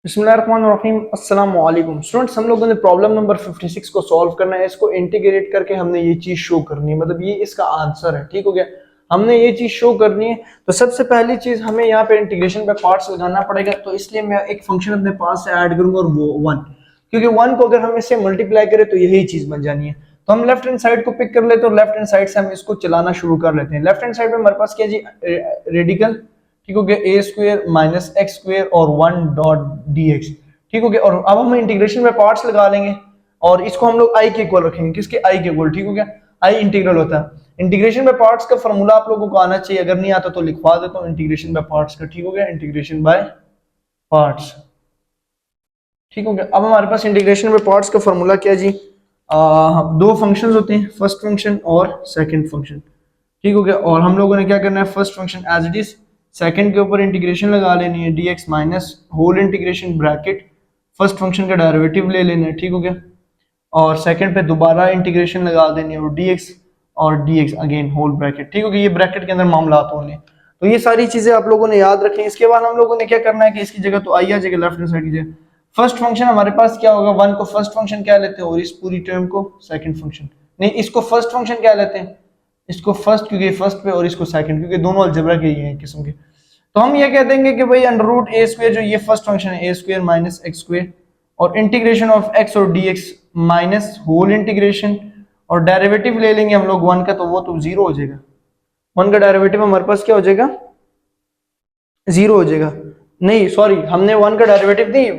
बिस्मिल्लाहिर्रहमानिर्रहीम अस्सलाम वालेकुम स्टूडेंट्स, हम लोगों ने प्रॉब्लम नंबर 56 को सॉल्व करना है। इसको इंटीग्रेट करके हमने ये चीज शो करनी है, मतलब ये इसका आंसर है। ठीक हो गया, हमने ये चीज शो करनी है। तो सबसे पहली चीज हमें यहाँ पे इंटीग्रेशन पे पार्ट्स लगाना पड़ेगा। तो इसलिए मैं एक फंक्शन अपने पास से ऐड करूंगा और वो वन, क्योंकि वन को अगर हम इससे मल्टीप्लाई करें तो यही चीज बन जानी है। तो हम लेफ्ट हैंड साइड को पिक कर लेते हैं और लेफ्ट हैंड साइड से हम इसको चलाना शुरू कर लेते हैं। लेफ्ट हैंड साइड में हमारे पास क्या जी, रेडिकल, ठीक हो गया, ए स्क्वेयर माइनस एक्स स्क्वेयर और वन डॉट डी एक्स। ठीक हो गया, और अब हम इंटीग्रेशन में पार्ट्स लगा लेंगे और इसको हम लोग आई के इक्वल रखेंगे। किसके? आई के इक्वल। ठीक हो गया, आई इंटीग्रल होता है। इंटीग्रेशन में पार्ट्स का फॉर्मूला आप लोगों को आना चाहिए, अगर नहीं आता तो लिखवा देता हूँ इंटीग्रेशन बाय पार्ट्स का। ठीक हो गया, इंटीग्रेशन बाय पार्ट्स। ठीक हो गया, अब हमारे पास इंटीग्रेशन में पार्ट्स का फॉर्मूला क्या जी, दो फंक्शंस होते हैं, फर्स्ट फंक्शन और सेकंड फंक्शन। ठीक हो गया, और हम लोगों ने क्या करना है, first function as it is, second के ऊपर इंटीग्रेशन लगा लेनी है, dx minus whole integration bracket first function का डेरिवेटिव ले लेना है। ठीक हो गया, और सेकंड पे दोबारा इंटीग्रेशन लगा देनी है, और dx अगेन होल ब्रैकेट। ठीक हो गया, ये ब्रैकेट के अंदर मामला होंगे। तो ये सारी चीजें आप लोगों ने याद रखनी है। इसके बाद हम लोगों ने क्या करना है कि इसकी जगह तो आई आ जाएगा, लेफ्ट हैंड साइड की जगह फर्स्ट फंक्शन हमारे पास क्या होगा, वन को फर्स्ट फंक्शन क्या लेते हैं और इस पूरी टर्म को सेकंड फंक्शन, नहीं इसको फर्स्ट फंक्शन क्या लेते हैं, इसको फर्स्ट क्योंकि फर्स्ट पे, और इसको सेकंड क्योंकि दोनों अलजेब्रा के ही हैं किस्म के। तो हम ये कह देंगे कि भाई अंडर रूट ए स्क्वायर, जो ये फर्स्ट फंक्शन है, a square minus x square, और इंटीग्रेशन ऑफ एक्स और d x minus whole integration, और डेरिवेटिव ले लेंगे हम लोग वन का, तो वो तो जीरो हो जाएगा। वन का डेरिवेटिव हमारे पास क्या हो जाएगा, जीरो हो जाएगा। नहीं सॉरी, हमने वन का डेरिवेटिव नहीं,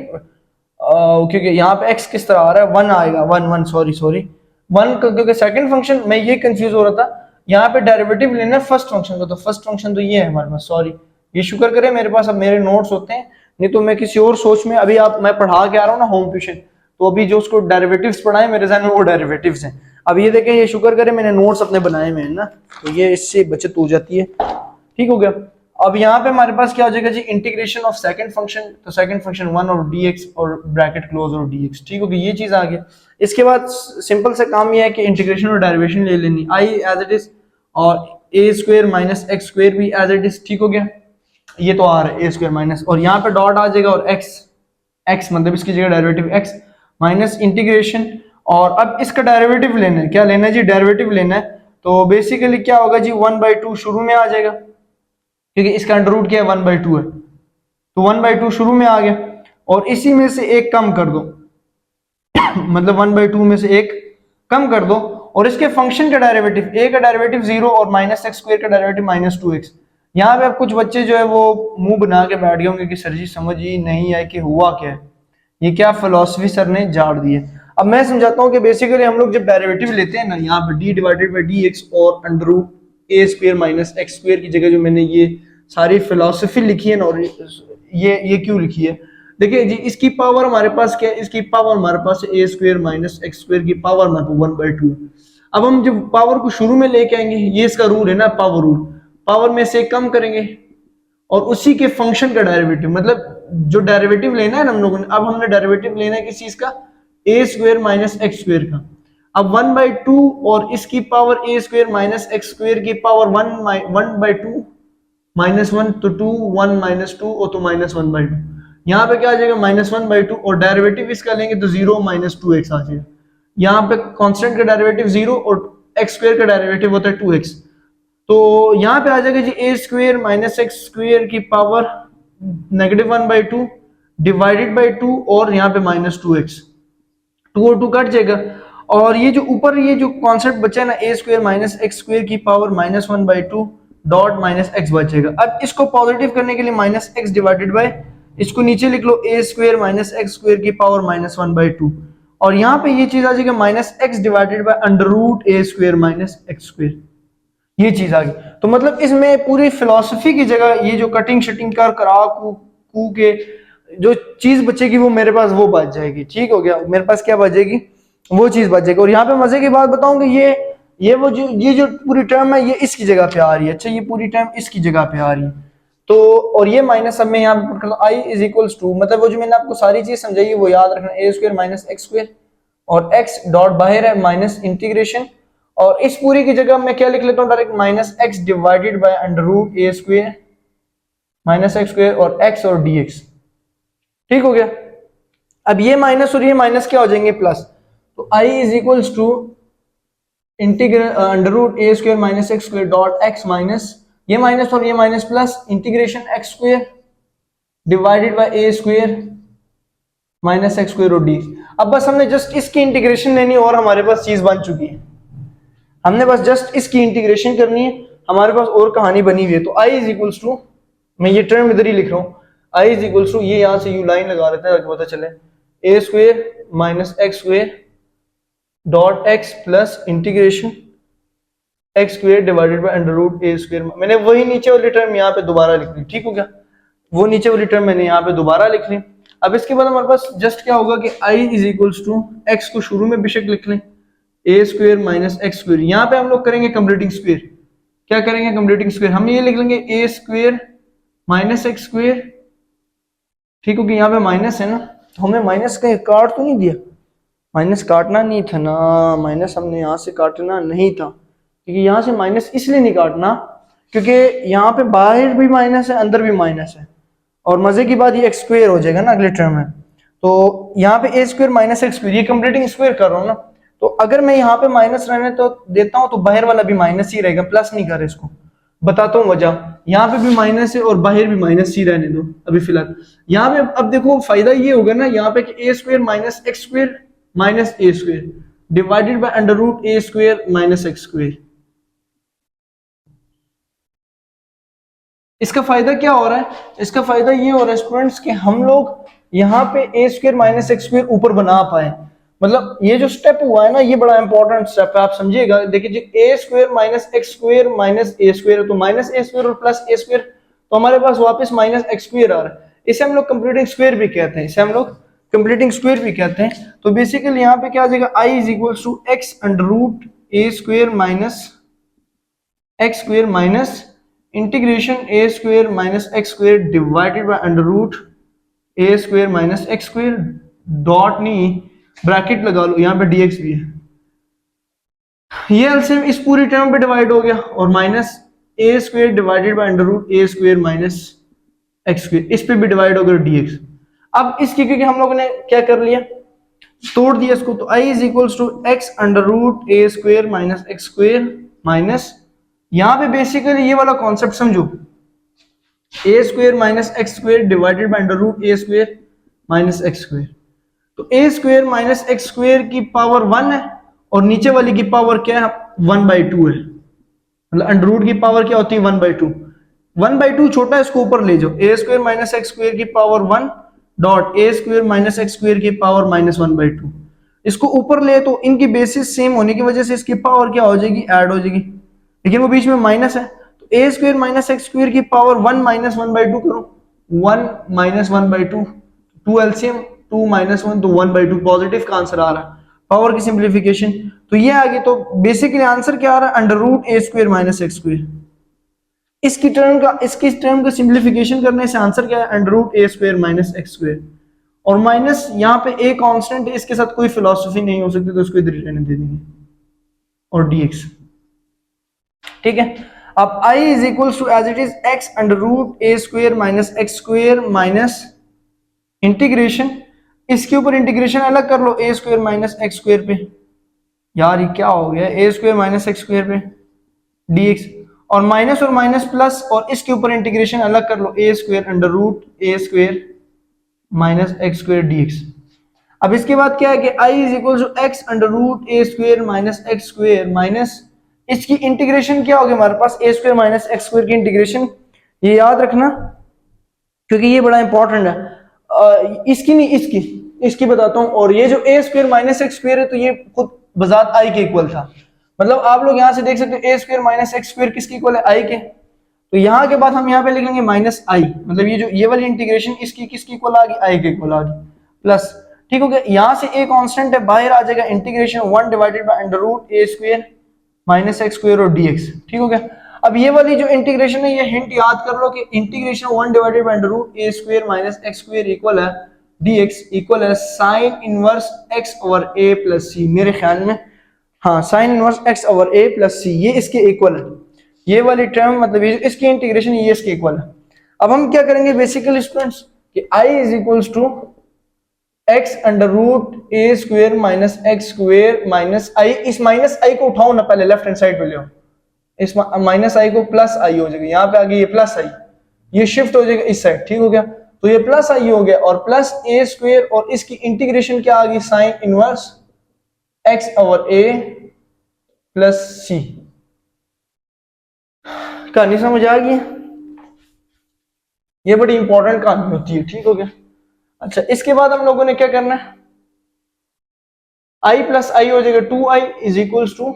क्योंकि यहाँ पे एक्स किस तरह आ रहा है, वन आएगा, one one sorry sorry one, क्योंकि सेकंड फंक्शन में ये कंफ्यूज हो रहा था। यहाँ पे डेरिवेटिव लेना है फर्स्ट फंक्शन का, तो फर्स्ट फंक्शन तो ये है हमारे पास। सॉरी, ये शुक्र करे मेरे पास अब मेरे नोट्स होते हैं, नहीं तो मैं किसी और सोच में, अभी आप मैं पढ़ा के आ रहा हूँ ना होम ट्यूशन, तो अभी जो उसको डेरिवेटिव्स पढ़ाए मेरे ज़हन में वो डेरिवेटिव्स हैं। अब ये देखें, ये शुक्र करे मैंने नोट्स अपने बनाए हुए हैं ना, तो ये इससे बचत हो जाती है। ठीक हो गया, अब यहाँ पे हमारे पास क्या हो जाएगा जी, इंटीग्रेशन ऑफ सेकंड फंक्शन, तो सेकंड फंक्शन वन और dx और ब्रैकेट क्लोज और dx। ठीक हो गया, ये चीज आ गया। इसके बाद सिंपल से काम ये है कि इंटीग्रेशन और डेरिवेशन ले लेनी, आई एज इट इज, और ए स्क्वायर माइनस एक्स स्क्वायर भी एज इट इज। ठीक हो गया, ये तो आ रहा है ए स्क्वायर माइनस, और यहाँ पे डॉट आ जाएगा, और एक्स, एक्स मतलब इसकी जगह डेरिवेटिव एक्स माइनस इंटीग्रेशन, और अब इसका डेरिवेटिव लेना है। क्या लेना है जी, डेरिवेटिव लेना है। तो बेसिकली क्या होगा जी, 1/2 शुरू में आ जाएगा, क्योंकि इसका अंडर रूट क्या है, 1/2 है, तो 1/2 शुरू में आ गया, और इसी में से एक कम कर दो मतलब 1/2 में से एक कम कर दो, और इसके फंक्शन का डेरिवेटिव, ए का डेरिवेटिव 0 और माइनस एक्स स्क्वायर का डेरिवेटिव -2x। यहाँ पे अब कुछ बच्चे जो है वो मुंह बना के बैठ गए होंगे कि सर जी समझ ही नहीं है कि हुआ क्या है, ये क्या फिलोसफी सर ने झाड़ दी है। अब मैं समझाता हूँ कि बेसिकली हम लोग जब डेरिवेटिव लेते हैं ना, यहाँ पे d divided by D x और अंडर रूट ए स्क्वायर माइनस एक्स स्क्वायर की जगह जो मैंने ये सारी फिलोसफी लिखी है ना, और ये क्यों लिखी है, देखिए जी, इसकी पावर हमारे पास क्या है, इसकी पावर हमारे पास a square minus x square की पावर हमारे पास 1/2 है। अब हम जब पावर को शुरू में लेके आएंगे, ये इसका रूल है ना, पावर रूल, पावर में से कम करेंगे और उसी के फंक्शन का डेरिवेटिव, मतलब जो डेरिवेटिव लेना है ना हम लोगों ने, अब हमने डेरिवेटिव लेना है किस चीज का, ए स्क्वायर माइनस एक्स स्क्वायर का। अब 1/2 और इसकी पावर ए स्क्वायर माइनस एक्स स्क्वायर की पावर 1/2 -1, तो 2 1 -2 और तो -1/2, यहाँ पे क्या आ जाएगा, -1/2, और डेरिवेटिव इसका लेंगे तो 0 -2x आ जाएगा। यहाँ पे कांस्टेंट का डेरिवेटिव 0 और एक्स स्क्वायर का डेरिवेटिव होता है 2x, तो यहाँ पे आ जाएगा जी A square minus x square की पावर -1/2 डिवाइडेड बाई 2, और यहाँ पे -2x, 2 और 2 कट जाएगा, और ये जो ऊपर ये जो कॉन्सेप्ट बचा है ना, ए स्क्वायर माइनस एक्स स्क्वायर की पावर -1/2 डॉट माइनस एक्स बचेगा। अब इसको पॉजिटिव करने के लिए माइनस एक्स डिवाइडेड बाय, इसको नीचे लिख लो, ए स्क्वायर माइनस एक्स स्क्वायर की पावर -1/2, और यहाँ पे ये चीज आ जाएगी minus x divided by under root A square minus x square, ये चीज आ गई। तो मतलब इसमें पूरी फिलॉसफी की जगह ये जो कटिंग शटिंग कर करा कू के जो चीज बचेगी वो मेरे पास वो बच जाएगी। ठीक हो गया, मेरे पास क्या बचेगी, वो चीज बच जाएगी। और यहाँ पे मजे की बात बताऊंगी, ये वो जो ये जो पूरी टर्म है ये इसकी जगह पे आ रही है। अच्छा, ये पूरी टर्म इसकी जगह पे आ रही है, तो और ये माइनस अब मैं यहाँ पे पुट करता हूँ, आई इज इक्वल्स टू, मतलब वो जो मैंने आपको सारी चीज समझाई है वो याद रखना, ए स्क्वायर माइनस एक्स स्क्वायर, और एक्स डॉट बाहर है माइनस इंटीग्रेशन, और इस पूरी की जगह मैं क्या लिख लेता हूँ direct, minus x divided by under root A square minus x square और एक्स और डी एक्स। ठीक हो गया। अब ये माइनस और ये माइनस क्या हो जाएंगे, प्लस। तो i is equals to integral under root A square minus x square dot x minus ये माइनस और ये minus plus integration x square divided by a square minus x square और डी। अब बस हमने जस्ट इसकी integration लेनी है और हमारे पास चीज बन चुकी है। हमने बस जस्ट इसकी इंटीग्रेशन करनी है, हमारे पास और कहानी बनी हुई है। तो i इज इक्वल्स टू, मैं ये टर्म इधर ही लिख रहा हूँ, i इज इक्वल्स टू, ये यहां से यू लाइन लगा लेते हैं ताकि पता चले, A square minus x square dot x plus integration x square divided by under root A square. मैंने वही नीचे वाली टर्म यहाँ पे दोबारा लिख ली, ठीक हो गया, वो नीचे वाली टर्म मैंने यहाँ पे दोबारा लिख ली। अब इसके बाद हमारे पास जस्ट क्या होगा कि i is equals to x को शुरू में बेशक लिख लें, a square minus x square, यहाँ पे हम लोग करेंगे कंप्लीटिंग स्क्वायर। क्या करेंगे, कंप्लीटिंग स्क्वायर। हम ये लिख लेंगे ए स्क्वायर माइनस एक्स स्क्वायर, ठीक हो गया, यहाँ पे माइनस है ना, तो हमें माइनस का काट तो नहीं दिया, माइनस काटना नहीं था ना, माइनस हमने यहाँ से काटना नहीं था, क्योंकि यहाँ से माइनस इसलिए नहीं काटना क्योंकि यहाँ पे बाहर भी माइनस है अंदर भी माइनस है, और मजे की बात ये एक्स स्क्वायर हो जाएगा ना अगले टर्म में। तो यहाँ पे ए स्क्वायर माइनस एक्स स्क्वायर, ये कंप्लीटिंग स्क्वायर कर रहा हूँ ना, तो अगर मैं यहाँ पे माइनस रहने तो देता हूँ तो बाहर वाला भी माइनस ही रहेगा, प्लस नहीं कर रहे इसको, बताता हूँ वजह। यहाँ पे भी माइनस है और बाहर भी माइनस ही रहने दो अभी फिलहाल। यहाँ पे अब देखो फायदा ये होगा ना यहाँ पे कि A square minus x square minus A square divided by under root A square minus x square. इसका फायदा क्या हो रहा है, इसका फायदा ये हो रहा है स्टूडेंट्स कि हम लोग यहाँ पे ए स्क्वायर माइनस एक्स स्क्वायर ऊपर बना पाए। मतलब ये जो स्टेप हुआ है ना, ये बड़ा इंपॉर्टेंट स्टेप है, आप समझिएगा। देखिए जी, A square minus x square minus A square, तो माइनस ए स्क्वायर और प्लस ए स्क्वायर, तो हमारे पास वापस माइनस एक्स स्क्वायर आ रहा है। इसे हम लोग कंप्लीटिंग स्क्वायर भी कहते हैं, इसे हम लोग कंप्लीटिंग स्क्वायर भी कहते हैं। तो बेसिकली यहाँ पे क्या आ जाएगा, I is equal to x under root A square minus x square minus integration A square minus x square divided by under root A square minus x square, dot नहीं ब्रैकेट लगा लो, यहाँ पे dx भी है, ये LCM इस पूरी टर्म पे डिवाइड हो गया, और minus A square divided by under root A square minus x square, इस पे भी डिवाइड हो गया dx। अब इसकी क्योंकि हम लोगों ने क्या कर लिया, तोड़ दिया इसको, तो i is equals to x under root A square minus x square minus, यहाँ पे बेसिकली ये वाला कॉन्सेप्ट समझो, A square minus x square divided by under root A square minus x square. तो A square minus x square की power 1 है और नीचे वाली की पावर क्या है, 1/2 है। मतलब अंडर रूट की पावर क्या होती है, 1/2। 1/2 छोटा है, इसको ऊपर ले जाओ, ए स्क्वायर माइनस एक्स स्क्वायर की power 1 dot A square minus x square की पावर माइनस 1/2, इसको ऊपर ले, तो इनकी बेसिस सेम होने की वजह से इसकी पावर क्या हो जाएगी, ऐड हो जाएगी, लेकिन वो बीच में माइनस है। तो A square minus x square की पावर 1 माइनस 1/2 करो, 1 माइनस 1/2, 2 एलसीएम 2 माइनस 1, तो 1/2 पॉजिटिव का आंसर आ रहा है, पावर की सिंप्लीफिकेशन। तो ये आ गई, तो बेसिकली आंसर क्या आ रहा है, अंडर रूट ए स्क्वायर माइनस एक्स स्क्वायर। इसकी टर्म का सिंप्लीफिकेशन करने से आंसर क्या है, अंडर रूट ए स्क्वायर माइनस एक्स स्क्वायर, और माइनस यहाँ पे ए कांस्टेंट है, इसके साथ कोई फिलॉसफी नहीं हो सकती, तो इसको इधर रहने दे देंगे, और dx, ठीक है। अब i is equal to as it is x under root A square minus x square minus integration, इसके ऊपर इंटीग्रेशन अलग कर लो, ए स्क्वायर माइनस एक्स स्क्वायर पे, यार ये क्या हो गया, A square minus x square पे dx, और माइनस प्लस, और इसके ऊपर इंटीग्रेशन अलग कर लो, ए स्क्वायर अंडर रूट ए square minus x square dx। अब इसके बाद क्या है कि i is equal to x under root A square minus x square minus, इसकी इंटीग्रेशन क्या होगी हमारे पास, a square minus x square की इंटीग्रेशन, ये याद रखना क्योंकि ये बड़ा इंपॉर्टेंट है। इसकी नहीं, इसकी बताता हूं। और ये जो ए स्क्वायर माइनस एक्स स्क्वायर है, तो ये खुद बजात आई के इक्वल था, मतलब आप लोग यहां से देख सकते हो ए स्क्वायर माइनस एक्स स्क्वायर किसके इक्वल है, आई के। तो यहाँ के बाद हम यहाँ पे लिखेंगे माइनस आई, मतलब ये वाली इंटीग्रेशन इसकी किसकी इक्वल आ गई, आई के इक्वल आ गई, प्लस, ठीक हो गया। यहाँ से ए कांस्टेंट है, बाहर आ जाएगा integration 1 divided by under root A square minus x square और dx, ठीक हो गया। अब ये वाली जो इंटीग्रेशन है, ये हिंट याद कर लो कि integration 1 divided by under root A square minus x square equal है dx इक्वल है sine inverse x over a plus c, मेरे ख्याल में हाँ, sine inverse x over a plus c, ये इसके इक्वल है, ये वाली टर्म, मतलब ये इसकी इंटीग्रेशन ये इसके इक्वल है। अब हम क्या करेंगे बेसिकली स्टूडेंट्स कि i is equals to x under root A square minus x square minus I, इस माइनस आई को उठाओ ना, पहले लेफ्ट हैंड साइड पे ले आओ, इस माइनस आई को प्लस आई हो जाएगा, यहाँ पे आ गई ये प्लस आई, ये शिफ्ट हो जाएगा इस साइड, ठीक हो गया, तो ये प्लस आई हो गया, और प्लस ए स्क्वेयर और इसकी इंटीग्रेशन क्या आ गई, sign inverse x over a plus सी। कहानी समझ आ गई? ये बड़ी इंपॉर्टेंट कहानी होती है, ठीक हो गया। अच्छा, इसके बाद हम लोगों ने क्या करना है, आई प्लस आई हो जाएगा 2i is equals to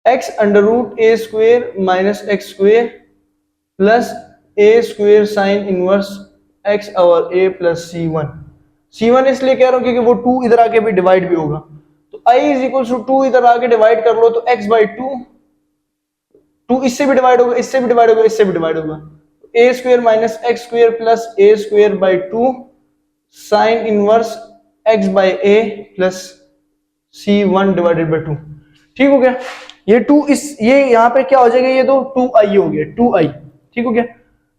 x under root A square minus x square plus A square sine inverse x over a plus C1 इसलिए कह रहा हूं क्योंकि वो 2 इधर आके भी डिवाइड भी होगा, तो i इज इक्वल्स टू 2 इधर आके डिवाइड कर लो तो x बाई 2 इससे भी डिवाइड होगा, इससे भी डिवाइड होगा, इससे भी डिवाइड होगा, A square minus x square plus A square by 2 sine inverse x by A plus C1 divided by 2, ठीक हो गया। ये 2 ये यहाँ पे क्या हो जाएगा, ये तो 2i हो गया, 2i, ठीक हो गया।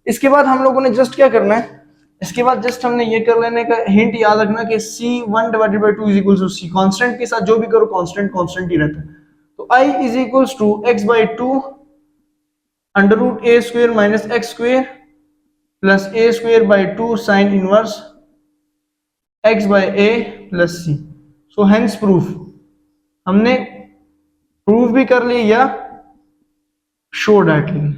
इसके बाद हम लोगों ने जस्ट क्या करना है, इसके बाद जस्ट हमने ये कर लेने का हिंट याद रखना कि C1 divided by 2 is equal to C, constant के साथ जो भी करो कांस्टेंट ही रहता है, तो i is equals to x by 2 under root A square minus x square plus A square by 2 sine inverse x by A plus c. So hence proof, हमने proof भी कर लिया या शो डायरेक्टली,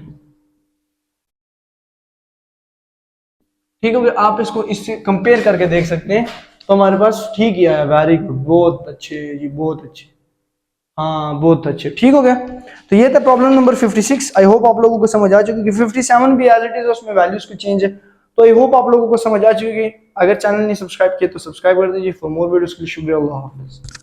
ठीक हो गया। आप इसको इससे कंपेयर करके देख सकते हैं, तो हमारे पास ठीक ही आया, वेरी गुड, बहुत अच्छे जी, बहुत अच्छे, हाँ बहुत अच्छे, ठीक हो गया। तो ये था प्रॉब्लम नंबर 56। आई होप आप लोगों को समझ आ चुकी है। 57 भी एज इट इज, उसमें वैल्यूज को चेंज है, तो आई होप आप लोगों को समझ आ चुकी है। अगर चैनल नहीं सब्सक्राइब किया तो सब्सक्राइब कर दीजिए। फॉर मोर वीडियोस के लिए शुक्रिया, अल्लाह हाफिज़।